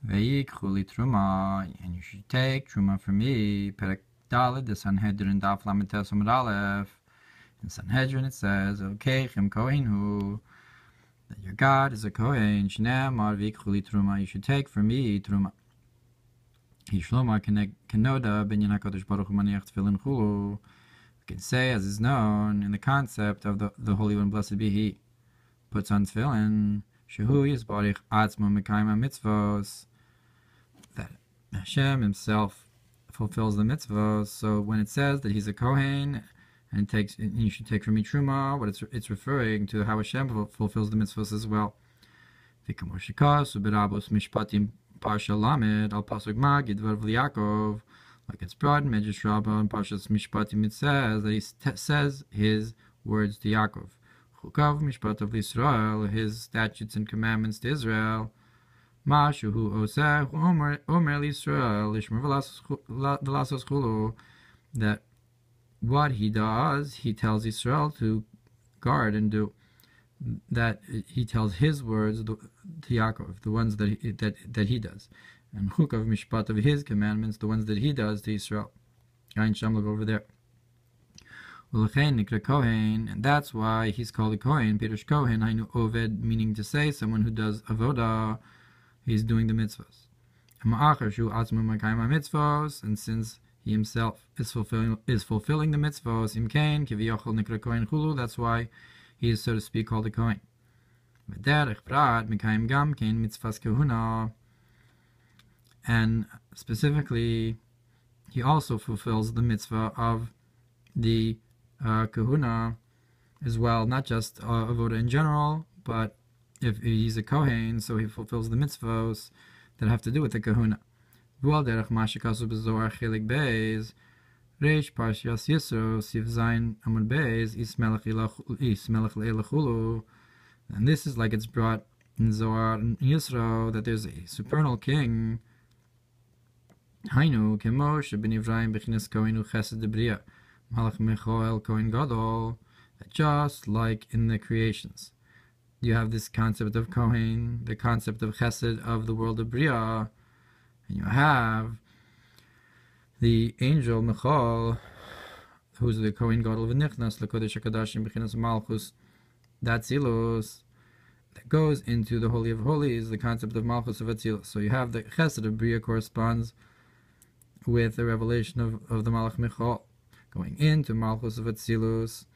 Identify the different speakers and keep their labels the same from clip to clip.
Speaker 1: Vayikchu Teruma, and you should take Truma from me. Perek Dalet, the Sanhedrin Daf Lametes Amud Aleph. In Sanhedrin it says, "Okay, Chem Kohenhu, that your God is a Kohen. Shneamar Vayikchu Teruma, you should take from me Teruma. Hishloma Kenoda Binyan Hakadosh Baruch Hu Maniach Tefillin Chulu. You can say, as is known in the concept of the Holy One, blessed be He, puts on tefillin. Shehu Yisbarich Atzmo Mekayim Mitzvos, that Hashem Himself fulfills the mitzvahs. So when it says that He's a Kohen and you should take from me Truma, what it's referring to how Hashem fulfills the mitzvahs as well. V'kamor shikas u'berabos mishpatim parsha lamed al pasuk magid v'Yaakov, like it's brought in Medrash Rabbah and Parshas Mishpatim. It says that He says His words to Yaakov. Chukav mishpatav l'Yisrael, His statutes and commandments to Israel. Mashu hu oseh omer l'Yisrael lishmer v'lasos chulu, that what He does, He tells Israel to guard and do. That He tells His words to Yaakov, the ones that He does, and chukav mishpatav, His commandments, the ones that He does to Israel. Ein Sham, look over there. And that's why He's called a Kohen. Pirush Kohen, Hainu Oved, meaning to say someone who does avodah. He's doing the mitzvahs. And since He Himself is fulfilling the mitzvahs, Imkain Kiviyachol Nikra Kohen Chulu, that's why He is, so to speak, called a Kohen. And specifically, He also fulfills the mitzvah of the kahuna as well, not just avodah in general, but if He's a Kohen, so He fulfills the mitzvahs that have to do with the kahuna. That and this is like it's brought in Zohar and Yisro, that there's a supernal king. Hainu kemo shebin Ivrahim b'chines kohenu chesed debriya malach mechoel kohen gadol, just like in the creations you have this concept of kohen, the concept of chesed of the world of bria, and you have the angel Michal, who's the kohen gadol v'nichnas l'kodesh hakadashim b'chines malchus, that Atzilus that goes into the Holy of Holies, the concept of Malchus of Atzilus. So you have the Chesed of Bria corresponds with the revelation of the Malach Michal, going into Malchus of Atzilus,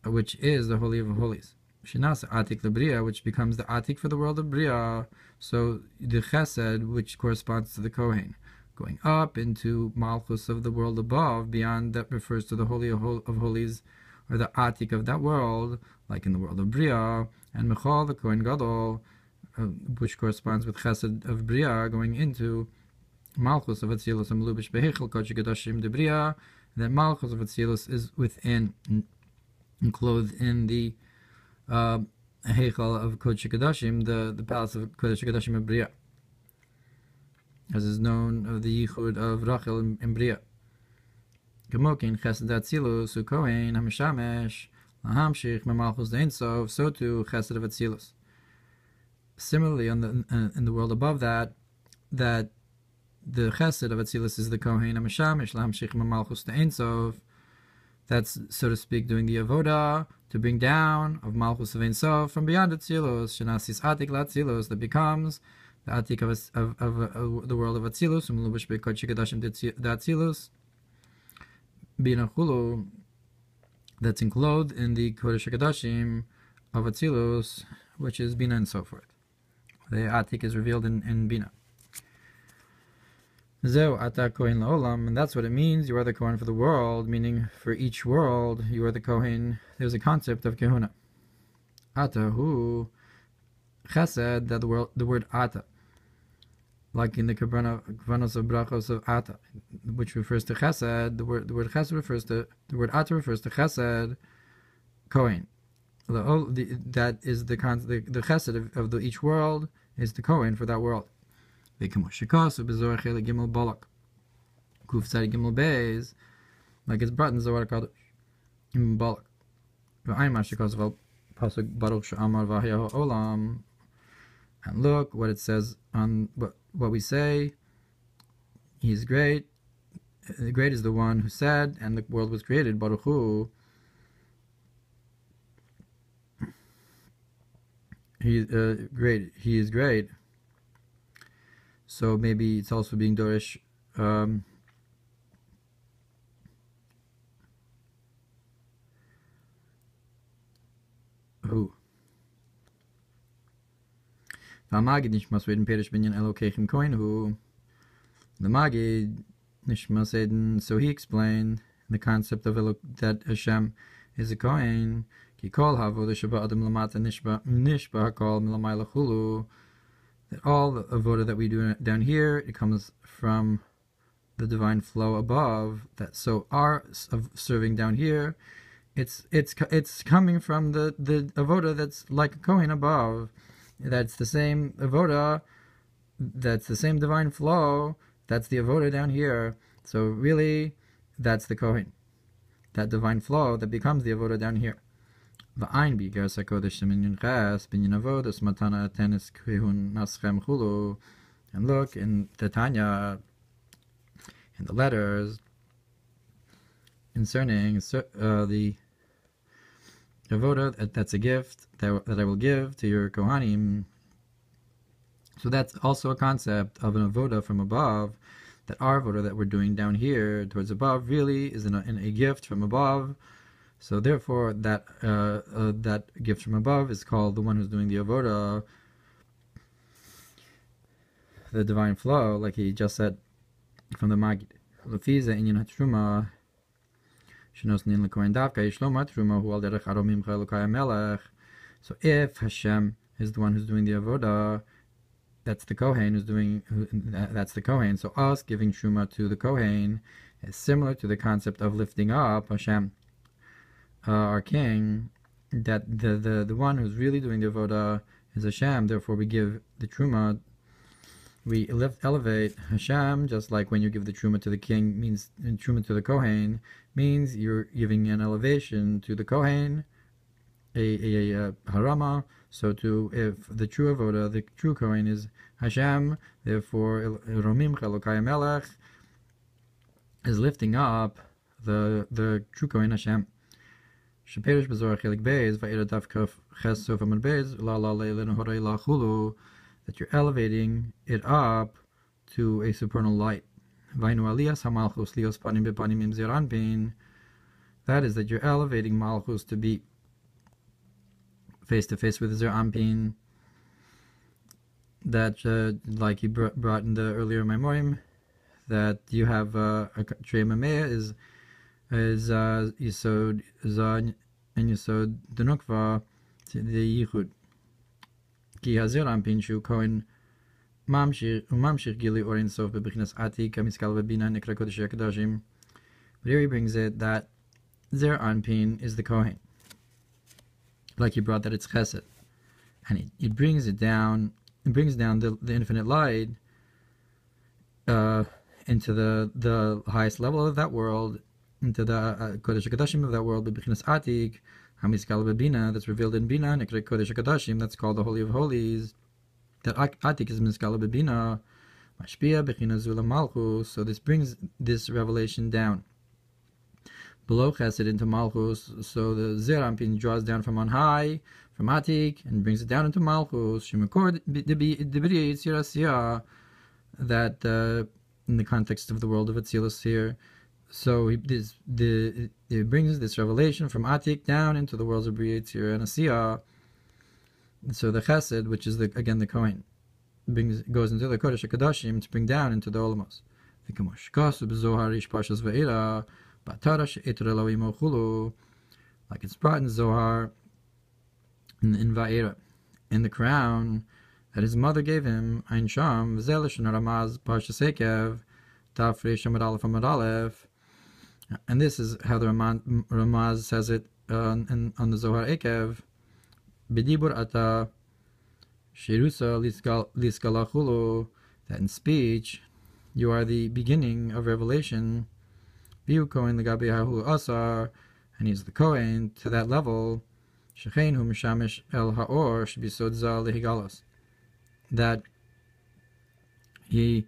Speaker 1: which is the Holy of Holies. Shinasa Atik Lebria, which becomes the Atik for the world of Bria. So the Chesed, which corresponds to the Kohen, going up into Malchus of the world above, beyond, that refers to the Holy of Holies, or the Atik of that world, like in the world of Bria, and Michal, the Kohen Gadol, which corresponds with Chesed of Bria, going into Malchus of Atzilus, and Melubish Behechel Kodesh Gadashim de Bria, that Malchus of Atzilus is within, enclosed in the Heichal of Kodesh Gadashim, the palace of Kodesh Gadashim of Bria, as is known of the Yichud of Rachel in Bria. Gemokin Chesed Atzilus uKohen Hamishamesh Lahamshich Memalchus Ein Sof, so too Chesed of Atzilus. Similarly, in the world above that the Chesed of Atzilus is the Kohen Hamishamesh Lahamshich Memalchus Ein Sof. That's, so to speak, doing the avodah to bring down of Malchus of Ein Sof from beyond Atzilus. Shenasis Atik LaAtzilus, that becomes the Atik of the world of Atzilus, Umlubish Bekodesh Gadashim de Atzilus. Bina Chulu, that's enclosed in the Kodesh HaKadoshim of Atzilus, which is Bina and so forth. The Atik is revealed in Bina. Zeu Ata Kohen La'olam, and that's what it means. You are the Kohen for the world, meaning for each world, you are the Kohen. There's a concept of Kehuna. Ata Hu Chesed, that the word Ata, like in the Kavanos of Brachos of Ata, which refers to Chesed, the word Chesed refers to, the word Ata refers to Chesed, Kohen. That is the Chesed of each world is the Kohen for that world. V'kamor shikas u'b'zohar chelik gimel balak kuf tzadi gimel beis, like it's brought in Zohar Kadosh in balak. V'ayim shikas v'al pasuk baruch she'amar v'haya ha'olam, And look what it says on what we say. He is great. Great is the one who said, and the world was created. Baruch Hu. He great. He is great. So maybe it's also being Dorish. Who? The Magid Nishmas Reden Perish Binyan Elokechim Koin Who. The Magid Nishmas Eden. So he explained the concept of that Hashem is a Kohen. Ki Kol Havo the Shabbat Adam Lamata Nishba Hakol Milamayla Chulu. That all the avoda that we do down here, it comes from the divine flow above. That so our serving down here, it's coming from the avoda that's like a kohen above. That's the same avoda. That's the same divine flow. That's the avoda down here. So really, that's the kohen. That divine flow that becomes the avoda down here. V'ayin b'Igeres HaKodesh Minyan Ches Binyan Avodas Matana Tenis Krihun Naschem Chulu. And look in the Tanya, in the letters concerning the avoda, that's a gift that I will give to your Kohanim. So that's also a concept of an avoda from above. That our avoda that we're doing down here towards above really is in a gift from above. So therefore, that gift from above is called the one who's doing the avoda, the divine flow, like he just said from the Magid. Lefiza inyan Teruma, shenos nin lekohen davka yishloma Teruma hu al derech aromim chelukay melech. So if Hashem is the one who's doing the avoda, that's the kohen who's doing. That's the kohen. So us giving Teruma to the kohen is similar to the concept of lifting up Hashem. Our king, that the one who's really doing the avoda is Hashem. Therefore, we give the truma. We elevate Hashem, just like when you give the truma to the king, means truma to the kohen means you're giving an elevation to the kohen, a harama. So if the true avoda, the true kohen is Hashem, therefore romim chelokay melech is lifting up the true kohen Hashem. Sheperish Bezor Chelik Beis Va'ira Daf Kaf Ches Sof Amad Beis La La Leilin Horay La Chulu, that you're elevating it up to a supernal light. Vainu Aliyas Hamalchus Lios Panim Bepanim Im Zeranpin. That is that you're elevating Malchus to be face to face with Zeranpin. That like he brought in the earlier Memorim, that you have a Trei Mamea is Yisod Zan and Yisod Denukva the Yichud. Ki Hazer Ampin Shu Kohen Mamshir Gili Orin Sof Bebichinas Ati Kamiskal Bebina Nikra Kodesh Kadashim. But here he brings it that Zer Anpin is the Kohen. Like he brought that it's Chesed. And it brings it down, the infinite light into the highest level of that world, into the Kodesh HaKadashim of that world, Bebichinas Atik, Hamiskal Bebina, that's revealed in Bina, Nekre Kodesh HaKadashim, that's called the Holy of Holies. That Atik is Miskal Bebina, Mashpia Bechina Zula Malchus. So this brings this revelation down below Chesed into Malchus. So the Zerampin draws down from on high, from Atik, and brings it down into Malchus. Shemekor Dibri Yitzir Asiyah, that in the context of the world of Atzilus here. So it brings this revelation from Atik down into the worlds of Bria, Yitzir, and Asiyah. So the Chesed, which is the Kohen, goes into the Kodesh HaKadashim to bring down into the Olamos. Like it's brought in Zohar, in Va'era, in the crown that his mother gave him, Ein Sham, V'zelish and Ramaz, Parshas Ekev, Tafresh Amad Aleph Amad Aleph. And this is how the Ramaz says it on the Zohar Ekev. B'dibur ata shirusa liskalachulu, that in speech you are the beginning of revelation. V'hu kohen l'gabi hahu asar, and he's the kohen to that level. Shechein hu mishamish el haor shebisod zal lehigalos, that he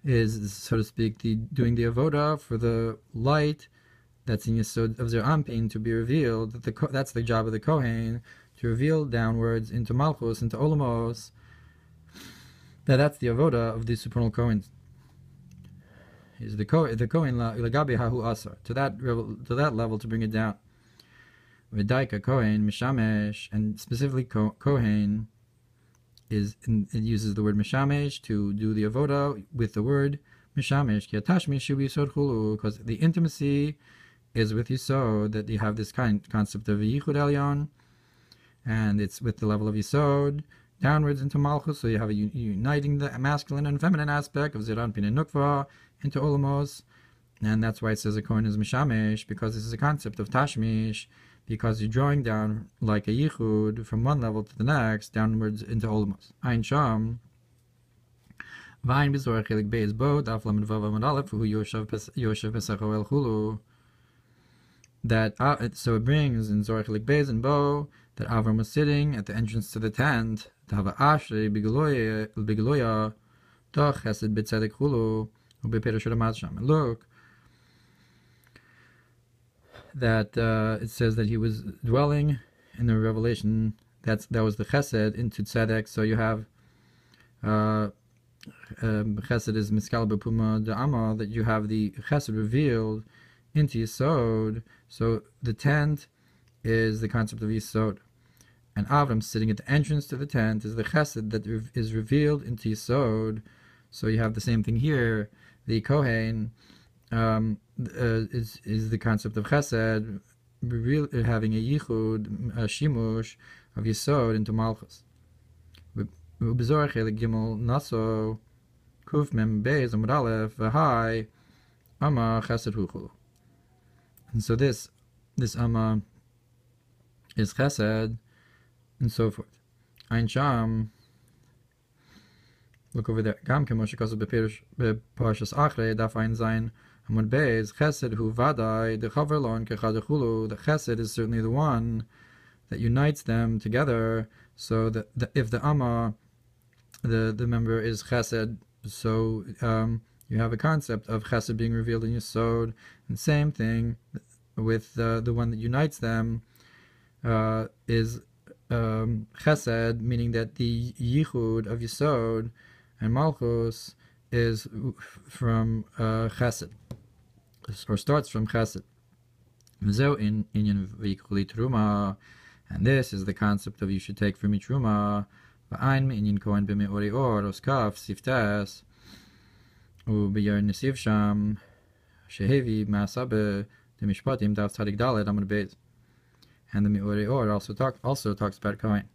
Speaker 1: is, so to speak, doing the avoda for the light that's in Yesod of Zer Ampin to be revealed. That's the job of the Kohen, to reveal downwards into Malchus, into Olamos. That's the avoda of the supernal Kohens. Is the Kohen Lagabi Hahu Asar, to that level, to bring it down. V'daika Kohen Mishamesh, and specifically Kohen it uses the word Mishamesh to do the avoda with the word Mishamesh, because the intimacy is with Yisod, that you have this concept of Vayikchu Elyon, and it's with the level of Yisod downwards into Malchus, so you have uniting the masculine and feminine aspect of Zeran Pin and Nukva into Olamos, and that's why it says a Kohen is Mishamesh, because this is a concept of Tashmish, because you're drawing down like a yichud from one level to the next, downwards into Olamos. Ein Sham, Vayin Bizor Chelik Beis Bo, Daf Lamed Vav Amud Aleph, Hu Yoshev Pesach El Chulu. That so it brings in Zor Chelik Beis and Bo that Avram was sitting at the entrance to the tent. Tava Ashrei Bigeloya Doch Chesed B'Tzedek Chulu U'Beperush Ramaz Sham. Look, that it says that he was dwelling in the revelation. That was the chesed into tzedek. So you have chesed is miskal b'puma da'ama, that you have the chesed revealed into Yisod. So the tent is the concept of Yisod, and Avram sitting at the entrance to the tent is the chesed that is revealed into Yisod. So you have the same thing here. The Kohen is the concept of chesed, having a yichud, a shimush of Yisod into Malchus. Ubezor chelik gimel naso kuf mem beis amud aleph v'hai ama chesed huchul. And so this ama is chesed, and so forth. Ein sham. Look over there. Gam kemo shekazu beparshas achrei daf ein zayin amud beis chesed hu vadai dechaver lon kechad chulu. The chesed is certainly the one that unites them together. So that if the amma, the member is chesed, so you have a concept of chesed being revealed in Yesod, and same thing with the one that unites them is chesed, meaning that the yichud of Yesod and Malchus is from chesed, or starts from chesed. In Vayikchu Teruma, and this is the concept of you should take from each Teruma. V'ain me'inyin kohen b'me'ori or oskaf siftes u'b'yer nesiv sham shehevi ma'asabe demishpatim daf tzadik dalet amud beis. And the me'ori or also talks about Kohen.